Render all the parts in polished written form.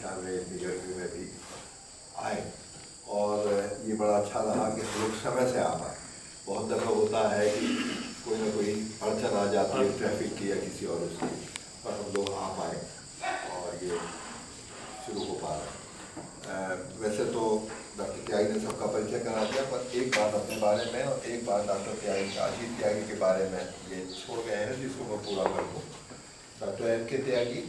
ख्याल में इतनी गर्मी में भी आए और ये बड़ा अच्छा रहा कि हम लोग समय से आ पाए। बहुत दफ़ा होता है कि कोई ना कोई अड़चन आ जाती है ट्रैफिक की या किसी और उसकी, पर हम लोग आ पाए और ये शुरू हो पा रहा है। वैसे तो डॉक्टर त्यागी ने सबका परिचय करा दिया, पर एक बात अपने बारे में और एक बात डॉक्टर त्यागी अजीत त्यागी के बारे में ये छोड़ गए हैं जिसको मैं पूरा कर दूँ। डॉक्टर एम के त्यागी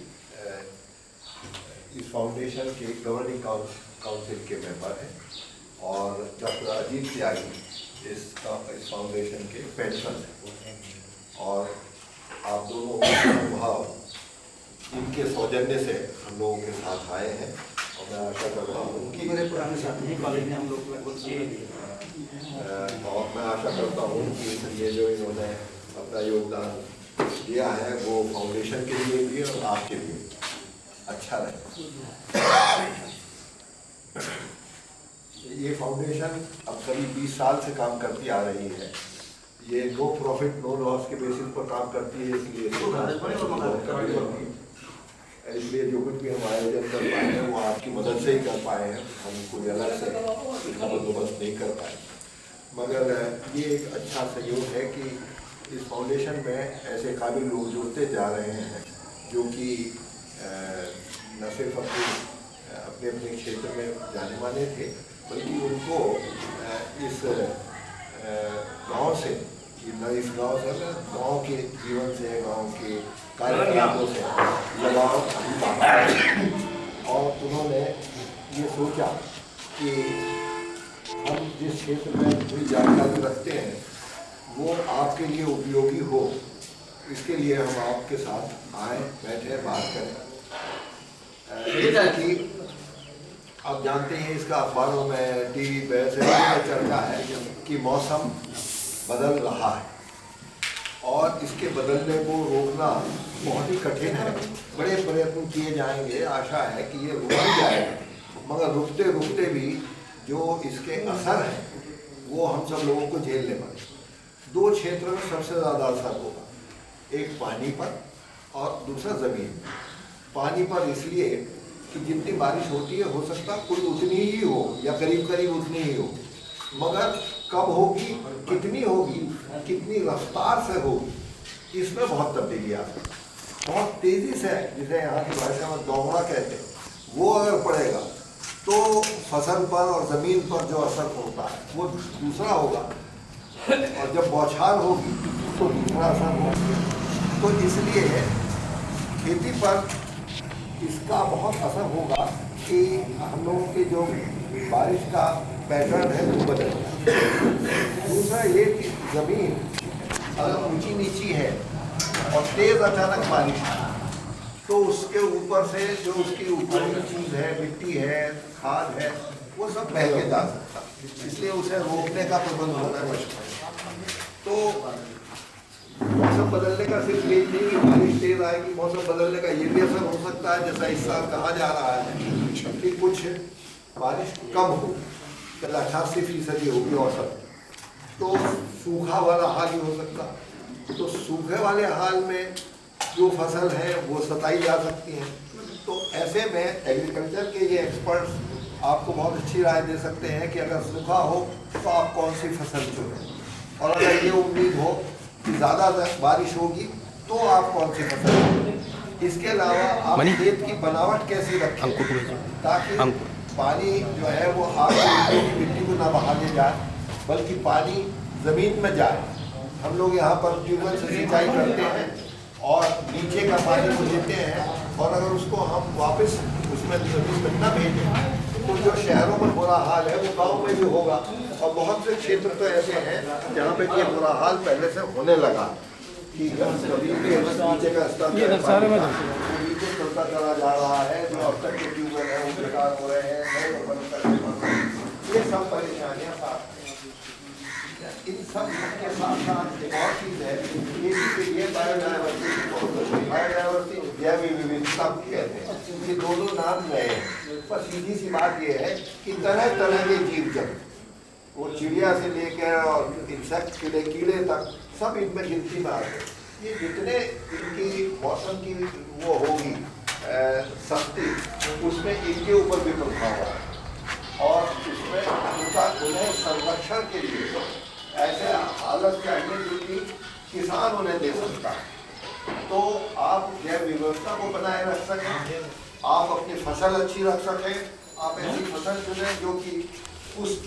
इस फाउंडेशन के गवर्निंग काउंसिल के मेंबर हैं और डॉक्टर अजीत त्यागी इस फाउंडेशन के पेट्रन हैं और आप दोनों का अनुभव इनके सौजन्य से हम लोगों के साथ आए हैं और मैं आशा करता हूँ कि मेरे पुराने साथी हैं, कॉलेज में हम लोग और मैं आशा करता हूँ कि ये जो इन्होंने अपना योगदान दिया है वो फाउंडेशन के लिए भी और आपके लिए अच्छा रहे। ये फाउंडेशन अब करीब 20 साल से काम करती आ रही है। ये नो प्रॉफिट नो लॉस के बेसिस पर काम करती है, इसलिए जो कुछ भी हम आयोजन कर पाए हैं वो आपकी मदद से ही कर पाए हैं। हम कोई अलग से इसका बंदोबस्त नहीं कर पाए, मगर ये एक अच्छा सहयोग है कि इस फाउंडेशन में ऐसे काबिल लोग जुड़ते जा रहे हैं जो कि न सिर्फ अपने अपने क्षेत्र में जाने माने थे, बल्कि उनको इस गांव से इस गांव से गांव के जीवन से, गांव के कार्यकलापों से लगाव और उन्होंने ये सोचा कि हम जिस क्षेत्र में कोई जानकारी रखते हैं वो आपके लिए उपयोगी हो, इसके लिए हम आपके साथ आए, बैठे, बात करें। कि आप जानते हैं इसका अखबारों में, टीवी पे चर्चा है कि मौसम बदल रहा है और इसके बदलने को रोकना बहुत ही कठिन है। बड़े प्रयत्न किए जाएंगे, आशा है कि ये रुक जाएगा, मगर रुकते रुकते भी जो इसके असर हैं वो हम सब लोगों को झेलने पड़े। दो क्षेत्र में सबसे ज़्यादा असर होगा, एक पानी पर और दूसरा ज़मीन। पानी पर इसलिए कि जितनी बारिश होती है हो सकता कोई उतनी ही हो या करीब करीब उतनी ही हो, मगर कब होगी, कितनी होगी, कितनी रफ्तार से होगी, इसमें बहुत तब्दीली आ सकती है। बहुत तेज़ी से, जिसे यहाँ की भाषा में दोगुना कहते हैं, वो अगर पड़ेगा तो फसल पर और ज़मीन पर जो असर होता है वो दूसरा होगा, और जब बौछार होगी तो दूसरा असर होगा। तो इसलिए खेती पर इसका बहुत असर होगा कि हम लोगों के जो बारिश का पैटर्न है वो बदल जाए। दूसरा ये कि ज़मीन अगर ऊंची नीची है और तेज़ अचानक बारिश है तो उसके ऊपर से जो उसकी ऊपरी चीज़ है, मिट्टी है, खाद है, वो सब बह के जा सकता है। इसलिए उसे रोकने का प्रबंध होना चाहिए। तो मौसम बदलने का सिर्फ यही नहीं कि बारिश तेज आएगी, मौसम बदलने का ये भी असर हो सकता है, जैसा इस साल कहा जा रहा है कि कुछ बारिश कम हो, 88% होगी औसत, तो सूखा वाला हाल ही हो सकता। तो सूखे वाले हाल में जो फसल है वो सताई जा सकती है। तो ऐसे में एग्रीकल्चर के ये एक्सपर्ट्स आपको बहुत अच्छी राय दे सकते हैं कि अगर सूखा हो तो आप कौन सी फसल चुनें, और अगर ये उम्मीद हो कि ज़्यादा बारिश होगी तो आप कौन सी फसल चुनें। इसके अलावा आप खेत की बनावट कैसी रखें ताकि पानी जो है वो आपकी मिट्टी को ना बहाने जाए, बल्कि पानी ज़मीन में जाए। हम लोग यहाँ पर ट्यूबवेल से सिंचाई करते हैं और नीचे का पानी को लेते हैं, और अगर उसको हम वापस उसमें ज़मीन में न भेजें तो जो शहरों में बुरा हाल है वो गांव में भी होगा। और बहुत से क्षेत्र तो ऐसे हैं जहाँ पे ये बुरा हाल पहले से होने लगा कि नीचे का स्तर नीचे चलता चला जा रहा है, जो अब तक के ट्यूबवेल है वो बेकार हो रहे हैं, ये सब परेशानियाँ साथ हैं। इन सब के साथ साथ एक और चीज़ है, ये बायोडाइवर्सिटी जैव विविधता कहते हैं, ये दोनों नाम नए हैं, पर सीधी सी बात ये है कि तरह तरह के जीव जंतु, वो चिड़िया से लेकर और इंसेक्ट के लिए कीड़े तक, सब इनमें गिनती में आते हैं। ये जितने इनकी मौसम की वो होगी सख्ती, उसमें इनके ऊपर भी प्रभाव है और उसमें उन्हें संरक्षण के लिए ऐसे हालत चाहिए जो कि किसान उन्हें दे सकता है। तो आप जैव विविधता को बनाए रख सकें, आप अपनी फसल अच्छी रख सकें, आप ऐसी फसल चुनें जो कि उस